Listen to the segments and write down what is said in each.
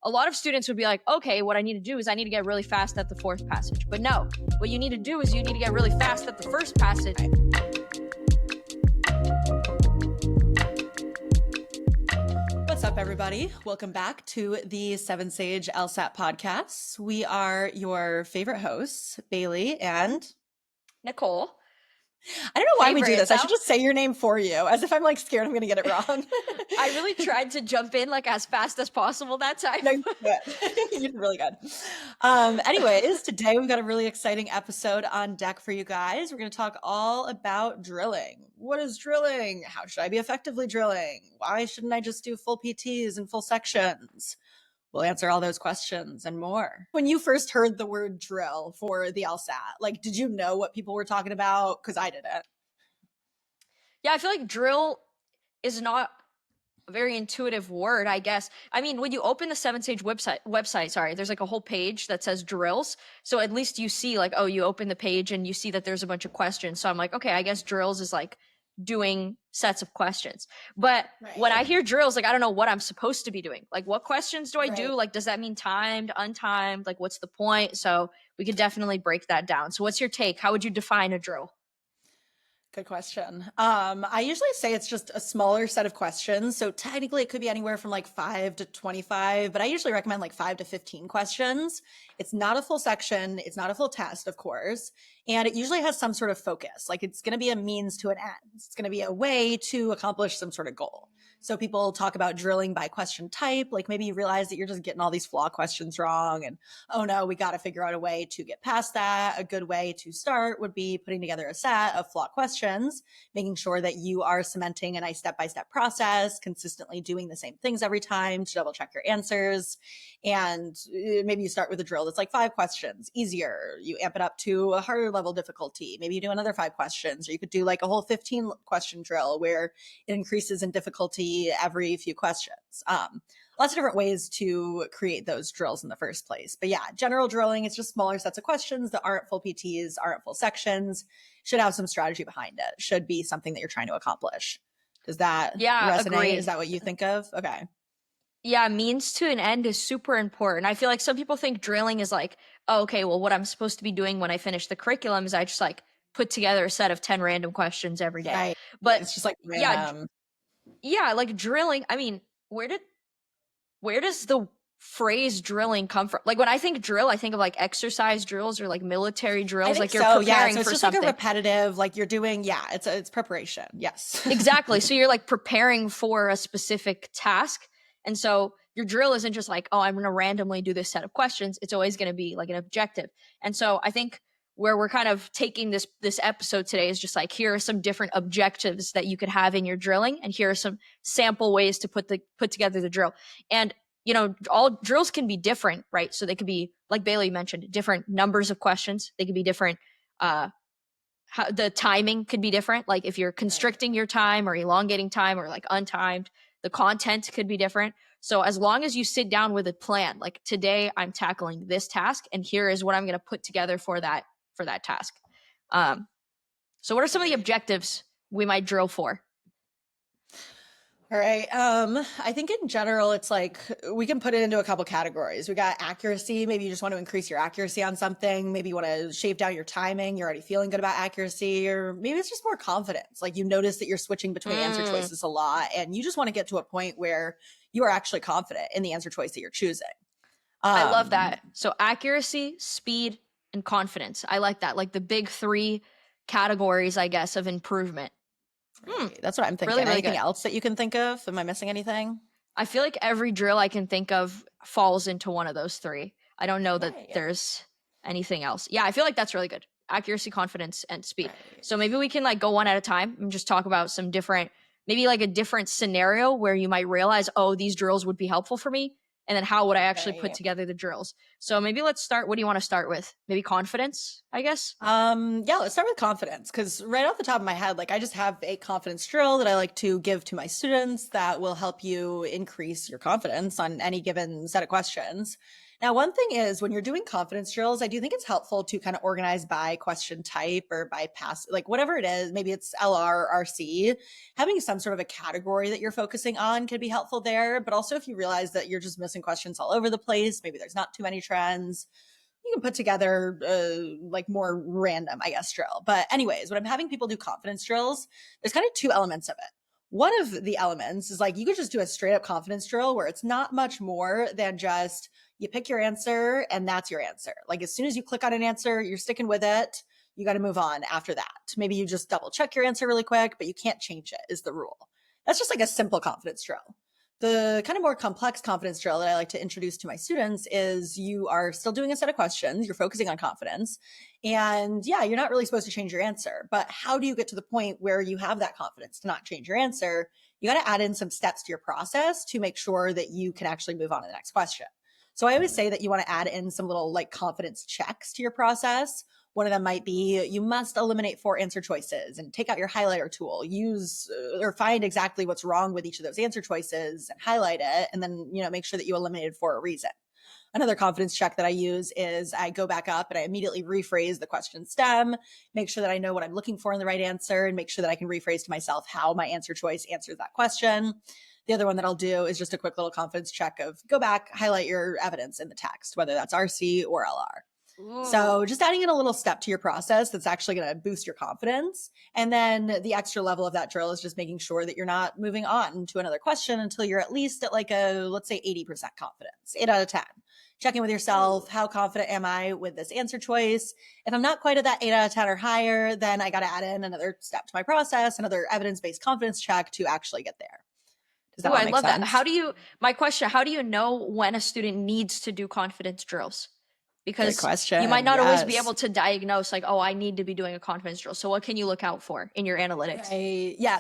a lot of students would be like, okay, what I need to do is I need to get really fast at the fourth passage. But no, what you need to do is you need to get really fast at the first passage. What's up, everybody? Welcome back to the 7 Sage LSAT Podcast. We are your favorite hosts, Bailey and Nicole. I don't know why we do this. I should just say your name for you, as if I'm like scared I'm going to get it wrong. I really tried to jump in like as fast as possible that time. No, you did really good. Anyways, today we've got a really exciting episode on deck for you guys. We're going to talk all about drilling. What is drilling? How should I be effectively drilling? Why shouldn't I just do full PTs and full sections? We'll answer all those questions and more. When you first heard the word drill for the LSAT, like, did you know what people were talking about? Because I didn't. Yeah, I feel like drill is not a very intuitive word, I guess. I mean, when you open the 7 Sage website, there's like a whole page that says drills. So at least you see like, oh, you open the page and you see that there's a bunch of questions. So I'm like, okay, I guess drills is like doing sets of questions. But when I hear drills, like, I don't know what I'm supposed to be doing. Like, what questions do I do? Like, does that mean timed, untimed? Like, what's the point? So we could definitely break that down. So what's your take? How would you define a drill? Good question. I usually say it's just a smaller set of questions. So technically it could be anywhere from like 5 to 25, but I usually recommend like 5 to 15 questions. It's not a full section. It's not a full test, of course. And it usually has some sort of focus. Like it's going to be a means to an end. It's going to be a way to accomplish some sort of goal. So people talk about drilling by question type. Like maybe you realize that you're just getting all these flaw questions wrong. And, oh no, we got to figure out a way to get past that. A good way to start would be putting together a set of flaw questions, making sure that you are cementing a nice step-by-step process, consistently doing the same things every time to double check your answers. And maybe you start with a drill that's like 5 questions, easier. You amp it up to a harder level difficulty. Maybe you do another 5 questions, or you could do like a whole 15 question drill where it increases in difficulty every few questions. Lots of different ways to create those drills in the first place. But yeah, general drilling is just smaller sets of questions that aren't full PTs, aren't full sections, should have some strategy behind it, should be something that you're trying to accomplish. Does that resonate? Agree. Is that what you think of? Okay. Yeah, means to an end is super important. I feel like some people think drilling is like, oh, okay, well, what I'm supposed to be doing when I finish the curriculum is I just like put together a set of 10 random questions every day. Right. But it's just like random. Yeah, like drilling. I mean, where does the phrase drilling come from? Like when I think drill, I think of like exercise drills or like military drills. Like you're preparing so it's for just something. Like a repetitive, like you're doing. Yeah, it's preparation. Yes, exactly. So you're like preparing for a specific task, and so your drill isn't just like, oh, I'm going to randomly do this set of questions. It's always going to be like an objective. And so I think where we're kind of taking this episode today is just like, here are some different objectives that you could have in your drilling, and here are some sample ways to put together the drill. And you know, all drills can be different, right? So they could be, like Bailey mentioned, different numbers of questions. They could be different. The timing could be different. Like if you're constricting your time or elongating time or like untimed, the content could be different. So as long as you sit down with a plan, like today I'm tackling this task and here is what I'm going to put together for that task. So what are some of the objectives we might drill for? All right. I think in general, it's like we can put it into a couple categories. We got accuracy. Maybe you just want to increase your accuracy on something. Maybe you want to shave down your timing. You're already feeling good about accuracy, or maybe it's just more confidence. Like you notice that you're switching between answer choices a lot, and you just want to get to a point where you are actually confident in the answer choice that you're choosing. I love that. So accuracy, speed, and confidence. I like that. Like the big 3 categories, I guess, of improvement. That's what I'm thinking. Really anything else that you can think of? Am I missing anything? I feel like every drill I can think of falls into one of those 3. I don't know that there's anything else. Yeah, I feel like that's really good. Accuracy, confidence, and speed. Right. So maybe we can like go one at a time and just talk about some different, maybe like a different scenario where you might realize, oh, these drills would be helpful for me. And then how would I actually put together the drills? So maybe let's start. What do you want to start with? Maybe confidence, I guess? Let's start with confidence. Because right off the top of my head, like I just have a confidence drill that I like to give to my students that will help you increase your confidence on any given set of questions. Now, one thing is when you're doing confidence drills, I do think it's helpful to kind of organize by question type or by pass, like whatever it is, maybe it's LR or RC, having some sort of a category that you're focusing on could be helpful there. But also if you realize that you're just missing mixing questions all over the place. Maybe there's not too many trends. You can put together like more random, I guess, drill. But anyways, when I'm having people do confidence drills, there's kind of two elements of it. One of the elements is like you could just do a straight up confidence drill where it's not much more than just you pick your answer and that's your answer. Like as soon as you click on an answer, you're sticking with it. You got to move on after that. Maybe you just double check your answer really quick, but you can't change it is the rule. That's just like a simple confidence drill. The kind of more complex confidence drill that I like to introduce to my students is you are still doing a set of questions. You're focusing on confidence. And yeah, you're not really supposed to change your answer. But how do you get to the point where you have that confidence to not change your answer? You got to add in some steps to your process to make sure that you can actually move on to the next question. So I always say that you want to add in some little like confidence checks to your process. One of them might be you must eliminate 4 answer choices and take out your highlighter tool, use or find exactly what's wrong with each of those answer choices and highlight it. And then, make sure that you eliminated for a reason. Another confidence check that I use is I go back up and I immediately rephrase the question stem, make sure that I know what I'm looking for in the right answer and make sure that I can rephrase to myself how my answer choice answers that question. The other one that I'll do is just a quick little confidence check of go back, highlight your evidence in the text, whether that's RC or LR. So just adding in a little step to your process that's actually going to boost your confidence. And then the extra level of that drill is just making sure that you're not moving on to another question until you're at least at like a, let's say 80% confidence, 8 out of 10. Check in with yourself. How confident am I with this answer choice? If I'm not quite at that 8 out of 10 or higher, then I got to add in another step to my process, another evidence-based confidence check to actually get there. Does that I love sense? that. My question, how do you know when a student needs to do confidence drills? Because you might not always be able to diagnose like, oh, I need to be doing a confidence drill. So what can you look out for in your analytics?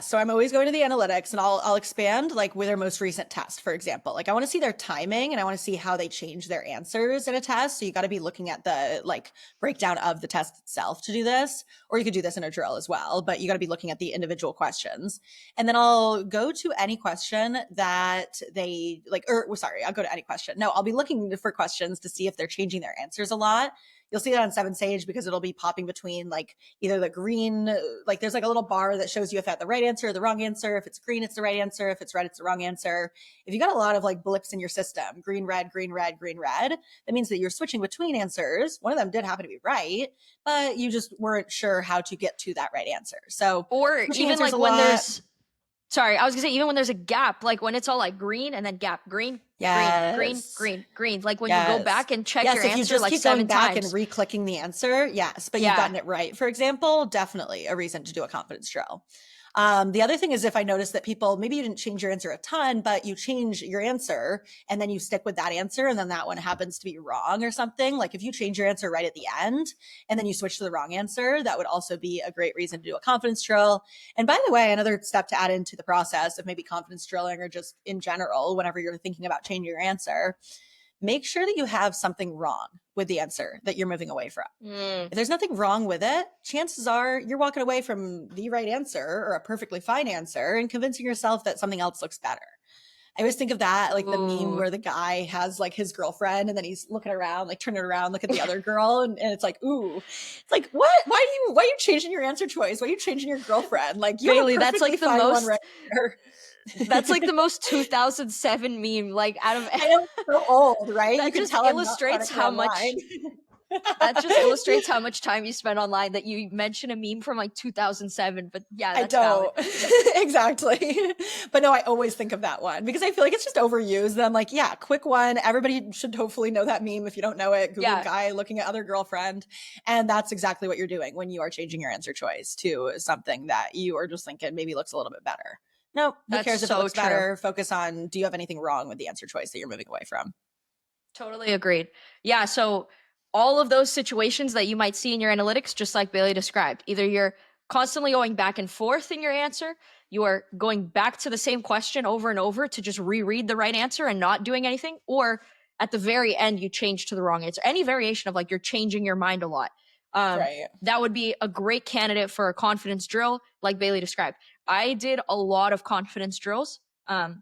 So I'm always going to the analytics and I'll expand like with their most recent test, for example. Like I want to see their timing and I want to see how they change their answers in a test. So you got to be looking at the like breakdown of the test itself to do this, or you could do this in a drill as well, but you got to be looking at the individual questions. And then I'll go to any question that they like, I'll go to any question. No, I'll be looking for questions to see if they're changing their answers a lot. You'll see that on 7 Sage because it'll be popping between like either the green, like there's like a little bar that shows you if that's the right answer or the wrong answer. If it's green, it's the right answer. If it's red, it's the wrong answer. If you got a lot of like blips in your system, green, red, green, red, green, red, that means that you're switching between answers. One of them did happen to be right, but you just weren't sure how to get to that right answer. So, or even like when there's, I was gonna say, even when there's a gap, like when it's all like green and then gap, green, green. Like when you go back and check your answer, you just like keep 7 going back times and re-clicking the answer. Yes, but you've gotten it right. For example, definitely a reason to do a confidence drill. The other thing is if I notice that people, maybe you didn't change your answer a ton, but you change your answer and then you stick with that answer and then that one happens to be wrong or something. Like if you change your answer right at the end and then you switch to the wrong answer, that would also be a great reason to do a confidence drill. And by the way, another step to add into the process of maybe confidence drilling or just in general, whenever you're thinking about changing your answer, make sure that you have something wrong with the answer that you're moving away from. If there's nothing wrong with it, chances are you're walking away from the right answer or a perfectly fine answer and convincing yourself that something else looks better. I always think of that, like the meme where the guy has like his girlfriend and then he's looking around, like turning around, look at the other girl. And it's like, ooh, it's like, what? Why are you changing your answer choice? Why are you changing your girlfriend? Like you Bailey, that's like the most, that's like the most 2007 meme, like out of. I know, it's so old, right? That just illustrates how much. That just illustrates how much time you spend online that you mention a meme from like 2007. But yeah, that's I don't exactly. But no, I always think of that one because I feel like it's just overused. And I'm like, yeah, quick one. Everybody should hopefully know that meme. If you don't know it, Google guy looking at other girlfriend. And that's exactly what you're doing when you are changing your answer choice to something that you are just thinking maybe looks a little bit better. No, who cares if it looks better? Focus on, do you have anything wrong with the answer choice that you're moving away from? Totally agreed. Yeah. So all of those situations that you might see in your analytics, just like Bailey described, either you're constantly going back and forth in your answer, you are going back to the same question over and over to just reread the right answer and not doing anything, or at the very end, you change to the wrong answer. Any variation of like you're changing your mind a lot. That would be a great candidate for a confidence drill, like Bailey described. I did a lot of confidence drills. I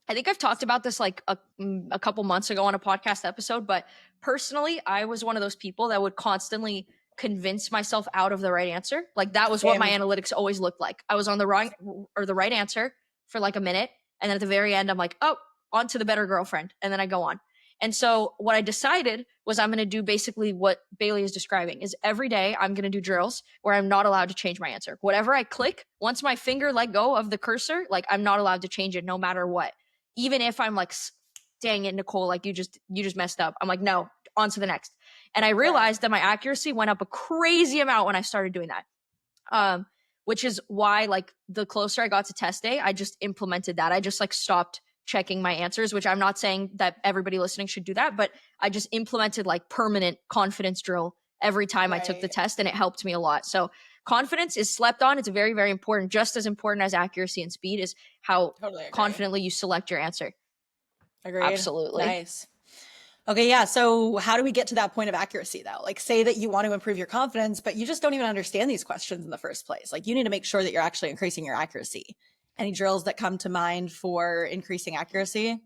think I've talked about this like a couple months ago on a podcast episode, but personally, I was one of those people that would constantly convince myself out of the right answer. Like that was what my analytics always looked like. I was on the wrong or the right answer for like a minute. And then at the very end, I'm like, oh, on to the better girlfriend. And then I go on. And so what I decided was I'm going to do basically what Bailey is describing is every day I'm going to do drills where I'm not allowed to change my answer. Whatever I click, once my finger let go of the cursor, like I'm not allowed to change it no matter what. Even if I'm like, dang it, Nicole, like you just messed up. I'm like, no, on to the next. And I realized that my accuracy went up a crazy amount when I started doing that. Which is why like the closer I got to test day, I just implemented that. I just like stopped checking my answers, which I'm not saying that everybody listening should do that, but I just implemented like permanent confidence drill every time I took the test, and it helped me a lot. So confidence is slept on. It's very, very important. Just as important as accuracy and speed is how confidently you select your answer. Agreed. Absolutely. Nice. Okay, yeah. So how do we get to that point of accuracy though? Like say that you want to improve your confidence, but you just don't even understand these questions in the first place. Like you need to make sure that you're actually increasing your accuracy. Any drills that come to mind for increasing accuracy?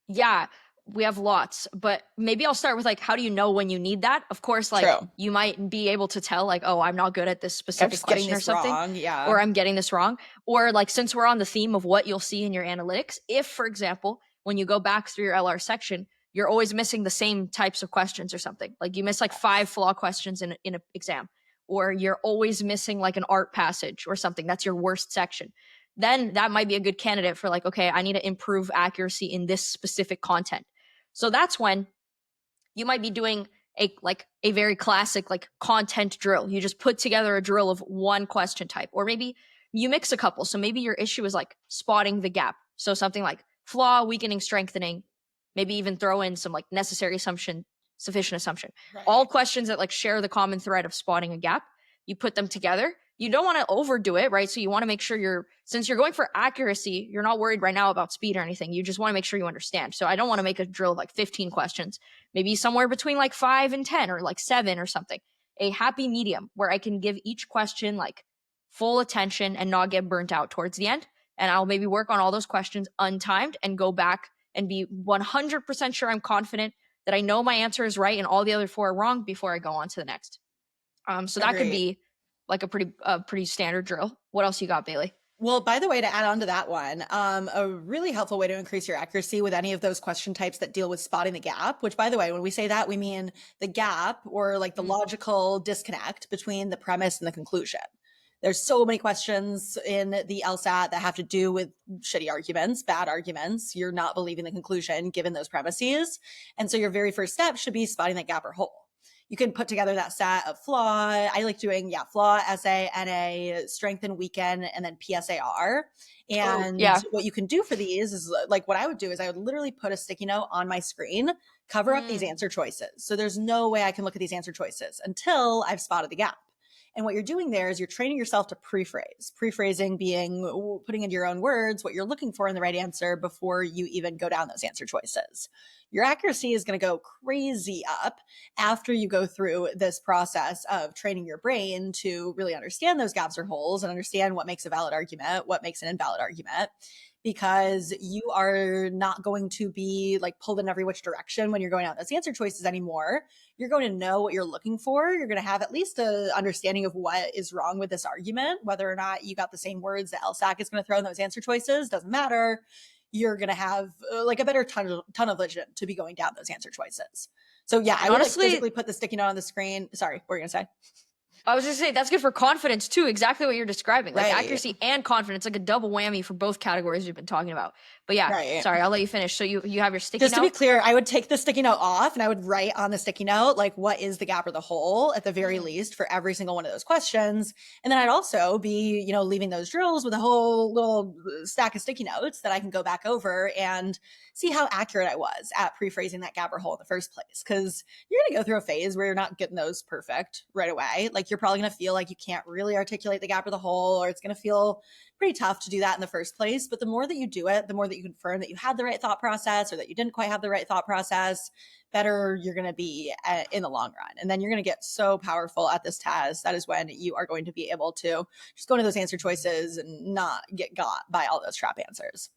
Yeah, we have lots, but maybe I'll start with like, how do you know when you need that? Of course, like you might be able to tell like, oh, I'm not good at this specific question or something, or I'm getting this wrong. Or like, since we're on the theme of what you'll see in your analytics, if for example, when you go back through your LR section, you're always missing the same types of questions or something, like you miss like 5 flaw questions in an exam, or you're always missing like an art passage or something, that's your worst section, then that might be a good candidate for like, okay, I need to improve accuracy in this specific content. So that's when you might be doing a very classic like content drill. You just put together a drill of one question type, or maybe you mix a couple. So maybe your issue is like spotting the gap. So something like flaw, weakening, strengthening, maybe even throw in some like necessary assumption, sufficient assumption. All questions that like share the common thread of spotting a gap. You put them together. You don't want to overdo it, right? So you want to make sure since you're going for accuracy, you're not worried right now about speed or anything. You just want to make sure you understand. So I don't want to make a drill of like 15 questions, maybe somewhere between like 5 and 10 or like 7 or something. A happy medium where I can give each question like full attention and not get burnt out towards the end. And I'll maybe work on all those questions untimed and go back and be 100% sure I'm confident that I know my answer is right and all the other 4 are wrong before I go on to the next. So that could be like a pretty standard drill. What else you got, Bailey? Well, by the way, to add on to that one, a really helpful way to increase your accuracy with any of those question types that deal with spotting the gap, which by the way, when we say that, we mean the gap or like the logical disconnect between the premise and the conclusion. There's so many questions in the LSAT that have to do with shitty arguments, bad arguments. You're not believing the conclusion given those premises. And so your very first step should be spotting that gap or hole. You can put together that set of flaw. I like doing, flaw, essay, NA, strength and weekend, and then PSAR. And what you can do for these is like what I would do is I would literally put a sticky note on my screen, cover up these answer choices. So there's no way I can look at these answer choices until I've spotted the gap. And what you're doing there is you're training yourself to pre-phrase. Pre-phrasing being putting into your own words what you're looking for in the right answer before you even go down those answer choices. Your accuracy is going to go crazy up after you go through this process of training your brain to really understand those gaps or holes and understand what makes a valid argument, what makes an invalid argument, because you are not going to be like pulled in every which direction when you're going out those answer choices anymore. You're going to know what you're looking for. You're going to have at least an understanding of what is wrong with this argument, whether or not you got the same words that LSAC is going to throw in those answer choices, doesn't matter. You're going to have like a better tunnel vision to be going down those answer choices. So yeah, I would honestly physically put the sticky note on the screen. Sorry, what were you going to say? I was just saying that's good for confidence too. Exactly what you're describing, like accuracy and confidence, like a double whammy for both categories we've been talking about. But sorry, I'll let you finish. So you have your sticky note. Just to be clear, I would take the sticky note off and I would write on the sticky note, like what is the gap or the hole at the very least for every single one of those questions. And then I'd also be, leaving those drills with a whole little stack of sticky notes that I can go back over and see how accurate I was at pre-phrasing that gap or hole in the first place. Because you're going to go through a phase where you're not getting those perfect right away. Like you're probably going to feel like you can't really articulate the gap or the hole, or it's going to feel pretty tough to do that in the first place. But the more that you do it, the more that you confirm that you had the right thought process or that you didn't quite have the right thought process, better you're going to be in the long run. And then you're going to get so powerful at this test. That is when you are going to be able to just go into those answer choices and not get got by all those trap answers.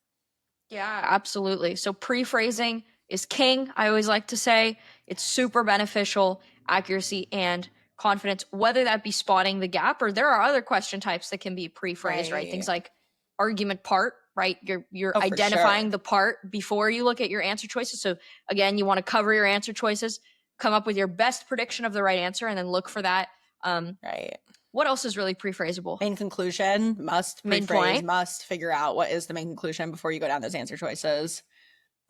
Yeah, absolutely. So pre-phrasing is king. I always like to say it's super beneficial, accuracy and confidence, whether that be spotting the gap or there are other question types that can be pre-phrased, right? Things like argument part, right? You're Oh, for identifying sure. the part before you look at your answer choices. So again, you want to cover your answer choices, come up with your best prediction of the right answer, and then look for that. Right. What else is really pre-phraseable? Main conclusion, must Main pre-phrase, point must figure out what is the main conclusion before you go down those answer choices.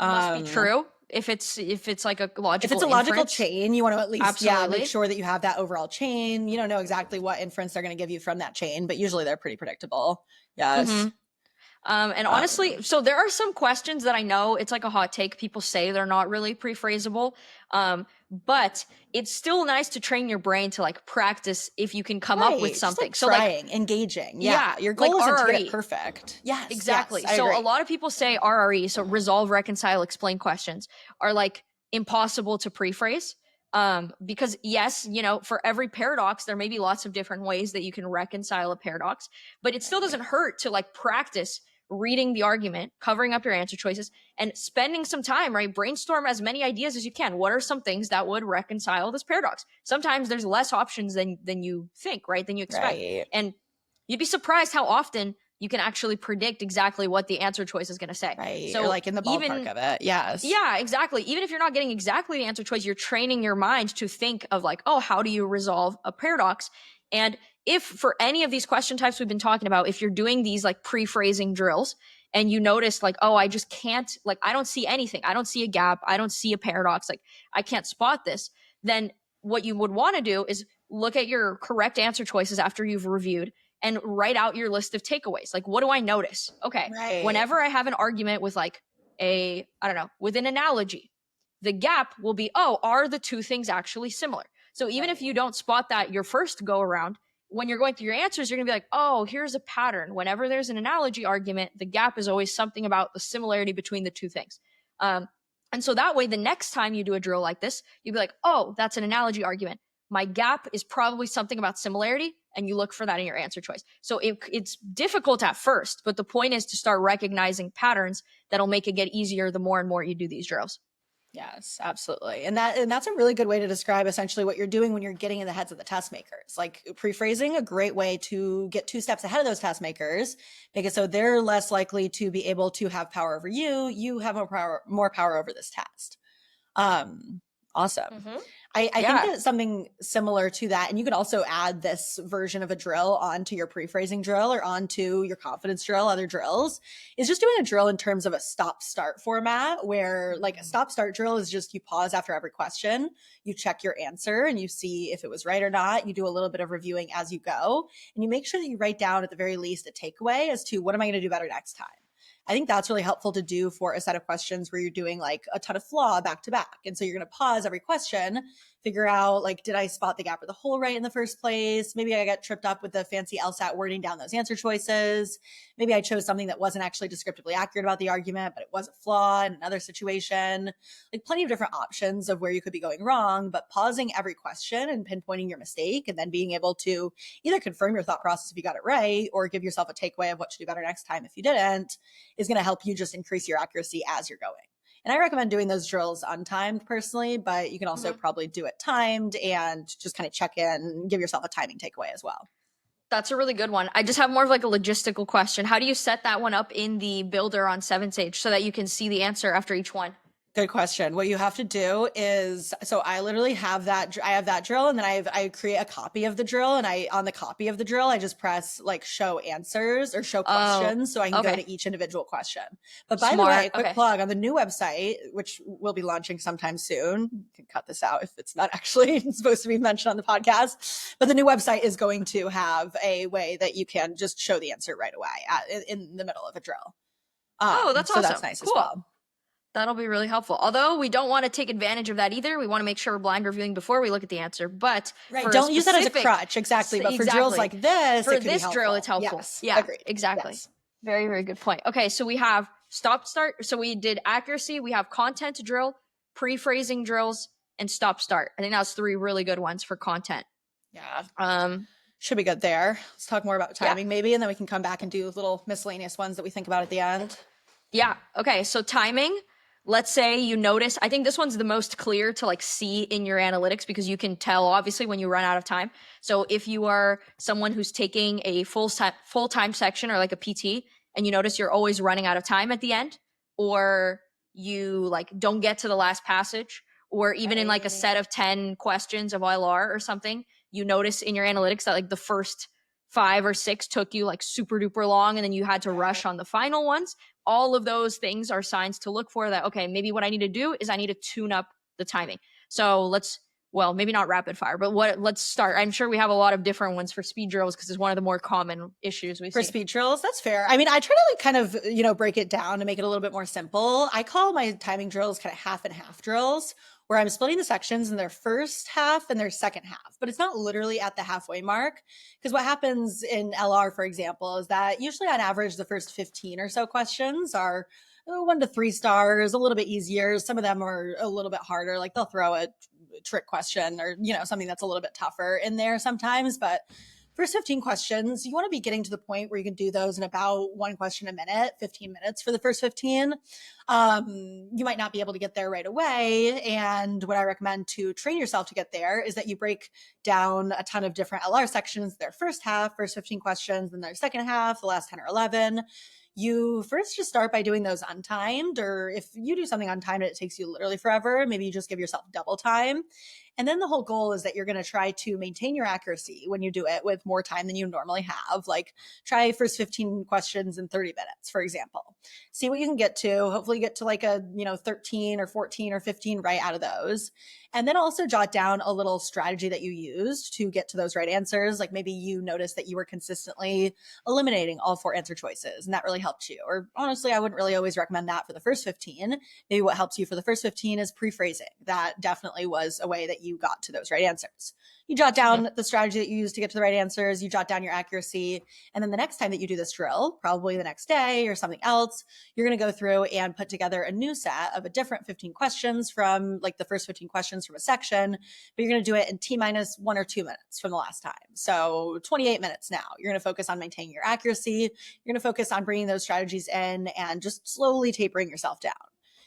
must be true if it's like a logical if it's a logical inference. chain, you want to at least Absolutely. make sure that you have that overall chain. You don't know exactly what inference they're going to give you from that chain, but usually they're pretty predictable. Yes. And honestly, so there are some questions that I know it's like a hot take. People say they're not really pre-phraseable. But it's still nice to train your brain to like practice if you can come up with Just something. like So like trying, engaging. Yeah. Your like goal isn't to get RRE. it perfect. Yes. Exactly. Yes, I So agree. a lot of people say RRE, so resolve, reconcile, explain questions, are like impossible to pre-phrase. Because yes, you know, for every paradox, there may be lots of different ways that you can reconcile a paradox, but it still doesn't hurt to like practice reading the argument, covering up your answer choices, and spending some time, right? Brainstorm as many ideas as you can. What are some things that would reconcile this paradox? Sometimes there's less options than you think, right? Than you expect. Right. And you'd be surprised how often you can actually predict exactly what the answer choice is going to say. Right. So or like in the ballpark of it. Yes. Yeah, exactly. Even if you're not getting exactly the answer choice, you're training your mind to think of like, oh, how do you resolve a paradox? And if for any of these question types we've been talking about, if you're doing these like pre-phrasing drills and you notice like, oh, I just can't, like, I don't see anything. I don't see a gap. I don't see a paradox. Like, I can't spot this. Then what you would want to do is look at your correct answer choices after you've reviewed and write out your list of takeaways. Like, what do I notice? Okay. Right. Whenever I have an argument with like with an analogy, the gap will be, oh, are the two things actually similar? So even if you don't spot that your first go around, when you're going through your answers, you're gonna be like, oh, here's a pattern. Whenever there's an analogy argument, the gap is always something about the similarity between the two things. And so that way, the next time you do a drill like this, you'll be like, oh, that's an analogy argument. My gap is probably something about similarity, and you look for that in your answer choice. So it's difficult at first, but the point is to start recognizing patterns that'll make it get easier the more and more you do these drills. Yes, absolutely. And that's a really good way to describe essentially what you're doing when you're getting in the heads of the test makers. Like pre-phrasing, a great way to get 2 steps ahead of those test makers, because so they're less likely to be able to have power over you. You have more power over this test. Awesome. Mm-hmm. I think that something similar to that, and you could also add this version of a drill onto your pre-phrasing drill or onto your confidence drill, other drills, is just doing a drill in terms of a stop-start format where like a stop-start drill is just you pause after every question, you check your answer and you see if it was right or not. You do a little bit of reviewing as you go, and you make sure that you write down at the very least a takeaway as to what am I going to do better next time. I think that's really helpful to do for a set of questions where you're doing like a ton of flaw back to back. And so you're going to pause every question, figure out like, did I spot the gap or the hole right in the first place? Maybe I got tripped up with the fancy LSAT wording down those answer choices. Maybe I chose something that wasn't actually descriptively accurate about the argument, but it was a flaw in another situation. Like plenty of different options of where you could be going wrong, but pausing every question and pinpointing your mistake and then being able to either confirm your thought process if you got it right or give yourself a takeaway of what to do better next time if you didn't is going to help you just increase your accuracy as you're going. And I recommend doing those drills untimed personally, but you can also probably do it timed and just kind of check in and give yourself a timing takeaway as well. That's a really good one. I just have more of like a logistical question. How do you set that one up in the builder on 7Sage so that you can see the answer after each one? Good question. What you have to do is, so I literally have that, I have that drill and then I create a copy of the drill and on the copy of the drill, I just press like show answers or show questions so I can go to each individual question. But by the way, quick plug on the new website, which we'll be launching sometime soon. You can cut this out if it's not actually supposed to be mentioned on the podcast, but the new website is going to have a way that you can just show the answer right away in the middle of a drill. That's awesome. So that's nice as well. That'll be really helpful. Although we don't want to take advantage of that either. We want to make sure we're blind reviewing before we look at the answer. But don't use that as a crutch. Exactly. But for drills like this, for this drill, it's helpful. Yes, yeah, agreed. Exactly. Yes. Very, very good point. Okay, so we have stop start. So we did accuracy. We have content drill, pre-phrasing drills, and stop start. I think that's 3 really good ones for content. Yeah. Should be good there. Let's talk more about timing maybe, and then we can come back and do little miscellaneous ones that we think about at the end. Yeah. Okay. So timing. Let's say you notice, I think this one's the most clear to like see in your analytics because you can tell obviously when you run out of time. So if you are someone who's taking a full-time section or like a PT and you notice you're always running out of time at the end, or you like don't get to the last passage, or even in like a set of 10 questions of LR or something, you notice in your analytics that like the first 5 or 6 took you like super duper long and then you had to rush on the final ones. All of those things are signs to look for that, okay, maybe what I need to do is I need to tune up the timing. So well, maybe not rapid fire, but let's start. I'm sure we have a lot of different ones for speed drills because it's one of the more common issues we see. For speed drills, that's fair. I mean, I try to like kind of, break it down to make it a little bit more simple. I call my timing drills kind of half and half drills, where I'm splitting the sections in their first half and their second half, but it's not literally at the halfway mark. Because what happens in LR, for example, is that usually on average, the first 15 or so questions are 1 to 3 stars, a little bit easier. Some of them are a little bit harder. Like they'll throw a trick question or, something that's a little bit tougher in there sometimes. But first 15 questions, you want to be getting to the point where you can do those in about 1 question a minute, 15 minutes for the first 15. You might not be able to get there right away. And what I recommend to train yourself to get there is that you break down a ton of different LR sections, their first half, first 15 questions, then their second half, the last 10 or 11. You first just start by doing those untimed, or if you do something untimed and it takes you literally forever, maybe you just give yourself double time. And then the whole goal is that you're going to try to maintain your accuracy when you do it with more time than you normally have. Like try first 15 questions in 30 minutes, for example. See what you can get to. Hopefully get to like a, 13 or 14 or 15 right out of those. And then also jot down a little strategy that you used to get to those right answers. Like maybe you noticed that you were consistently eliminating all 4 answer choices and that really helped you. Or honestly, I wouldn't really always recommend that for the first 15. Maybe what helps you for the first 15 is pre-phrasing. That definitely was a way that you got to those right answers. You jot down the strategy that you use to get to the right answers, you jot down your accuracy, and then the next time that you do this drill, probably the next day or something else, you're going to go through and put together a new set of a different 15 questions from like the first 15 questions from a section, but you're going to do it in T-minus 1 or 2 minutes from the last time. So 28 minutes now. You're going to focus on maintaining your accuracy. You're going to focus on bringing those strategies in and just slowly tapering yourself down.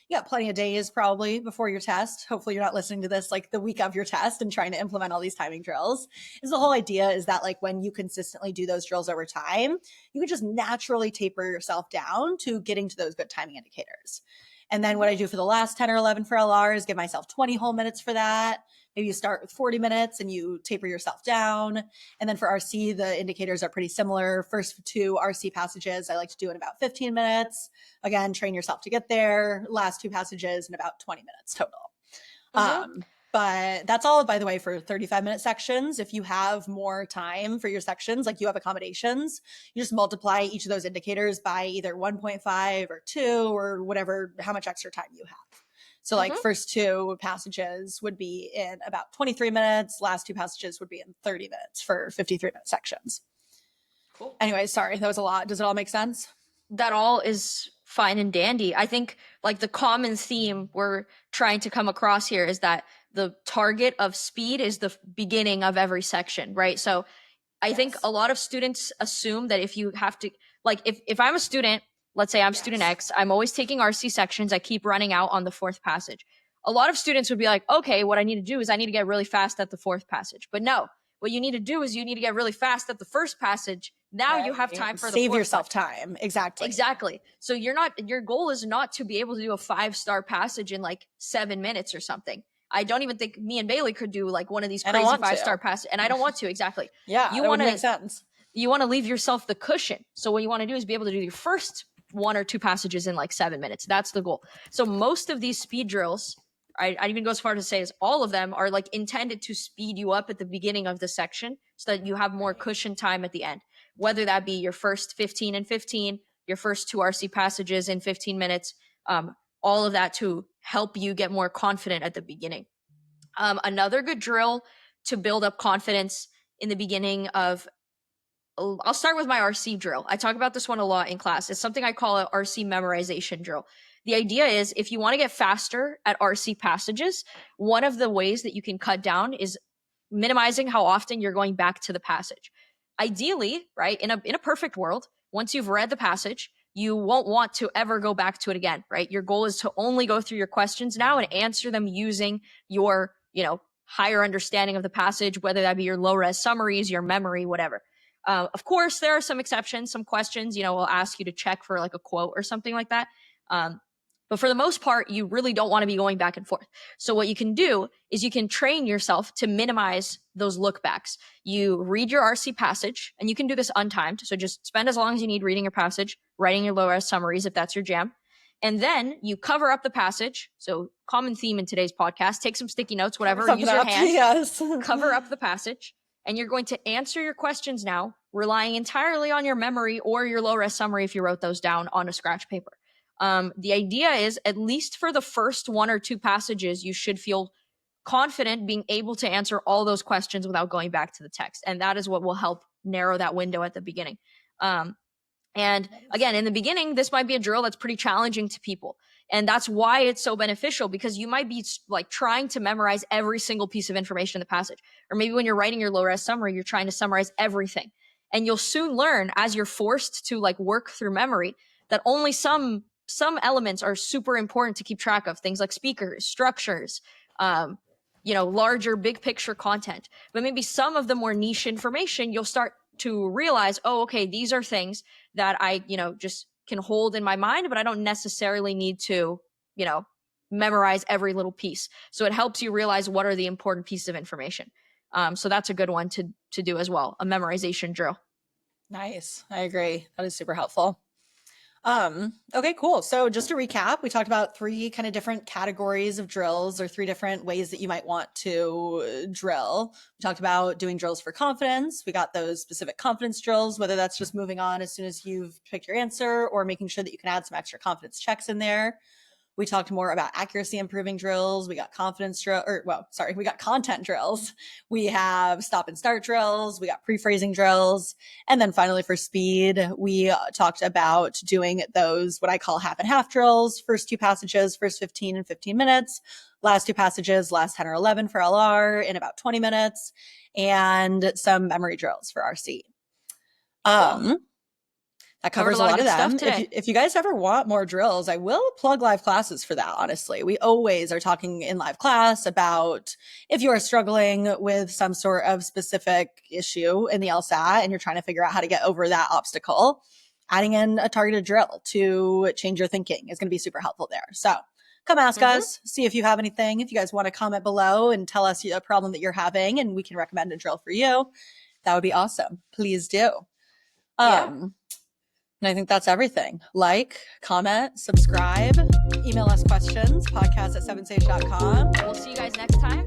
You got plenty of days probably before your test. Hopefully you're not listening to this like the week of your test and trying to implement all these timing drills. Is the whole idea is that like when you consistently do those drills over time, you can just naturally taper yourself down to getting to those good timing indicators. And then what I do for the last 10 or 11 for LR is give myself 20 whole minutes for that. Maybe you start with 40 minutes and you taper yourself down. And then for RC, the indicators are pretty similar. First 2 RC passages, I like to do in about 15 minutes. Again, train yourself to get there. Last 2 passages in about 20 minutes total. But that's all, by the way, for 35-minute sections. If you have more time for your sections, like you have accommodations, you just multiply each of those indicators by either 1.5 or 2 or whatever, how much extra time you have. So like first 2 passages would be in about 23 minutes. Last 2 passages would be in 30 minutes for 53-minute sections. Cool. Anyway, sorry, that was a lot. Does it all make sense? That all is fine and dandy. I think like the common theme we're trying to come across here is that the target of speed is the beginning of every section, right? So I think a lot of students assume that if you have to, like if I'm a student, let's say I'm student X, I'm always taking RC sections, I keep running out on the 4th passage. A lot of students would be like, okay, what I need to do is I need to get really fast at the 4th passage. But no, what you need to do is you need to get really fast at the first passage. Now you have time for the save yourself time. Exactly. So your goal is not to be able to do a 5-star passage in like 7 minutes or something. I don't even think me and Bailey could do like one of these crazy 5-star passes, and I don't want to. Exactly. Yeah, you want to make sense. You want to leave yourself the cushion. So what you want to do is be able to do your first 1 or 2 passages in like 7 minutes. That's the goal. So most of these speed drills, I even go as far to say is all of them are like intended to speed you up at the beginning of the section so that you have more cushion time at the end. Whether that be your first 15 and 15, your first 2 RC passages in 15 minutes, all of that to help you get more confident at the beginning. Another good drill to build up confidence in the beginning of, I'll start with my RC drill. I talk about this one a lot in class. It's something I call an RC memorization drill. The idea is if you want to get faster at RC passages, one of the ways that you can cut down is minimizing how often you're going back to the passage. Ideally, right, in a perfect world, once you've read the passage, you won't want to ever go back to it again, right? Your goal is to only go through your questions now and answer them using your, higher understanding of the passage, whether that be your low res summaries, your memory, whatever. Of course, there are some exceptions. Some questions, will ask you to check for like a quote or something like that. But for the most part, you really don't want to be going back and forth. So what you can do is you can train yourself to minimize those lookbacks. You read your RC passage, and you can do this untimed. So just spend as long as you need reading your passage, writing your low-res summaries if that's your jam. And then you cover up the passage. So common theme in today's podcast, take some sticky notes, whatever, use your hands, yes. cover up the passage. And you're going to answer your questions now, relying entirely on your memory or your low-res summary if you wrote those down on a scratch paper. The idea is, at least for the first one or two passages, you should feel confident being able to answer all those questions without going back to the text. And that is what will help narrow that window at the beginning. And again, in the beginning, this might be a drill that's pretty challenging to people. And that's why it's so beneficial, because you might be like trying to memorize every single piece of information in the passage. Or maybe when you're writing your low-res summary, you're trying to summarize everything. And you'll soon learn, as you're forced to like work through memory, that only some elements are super important to keep track of. Things like speakers, structures, larger big picture content. But maybe some of the more niche information, you'll start to realize, oh, okay, these are things that I, just can hold in my mind, but I don't necessarily need to, memorize every little piece. So it helps you realize what are the important pieces of information. So that's a good one to do as well, a memorization drill. Nice. I agree. That is super helpful. Okay, cool. So just to recap, we talked about 3 kind of different categories of drills, or 3 different ways that you might want to drill. We talked about doing drills for confidence. We got those specific confidence drills, whether that's just moving on as soon as you've picked your answer, or making sure that you can add some extra confidence checks in there. We talked more about accuracy improving drills. We got we got content drills. We have stop and start drills. We got pre-phrasing drills. And then finally, for speed, we talked about doing those, what I call half and half drills. First 2 passages, first 15 and 15 minutes. Last 2 passages, last 10 or 11 for LR in about 20 minutes. And some memory drills for RC. That covers a lot of them. If you guys ever want more drills, I will plug live classes for that, honestly. We always are talking in live class about if you are struggling with some sort of specific issue in the LSAT and you're trying to figure out how to get over that obstacle, adding in a targeted drill to change your thinking is going to be super helpful there. So come ask us, see if you have anything. If you guys want to comment below and tell us a problem that you're having and we can recommend a drill for you, that would be awesome. Please do. And I think that's everything. Like, comment, subscribe, email us questions, podcast@7sage.com. We'll see you guys next time.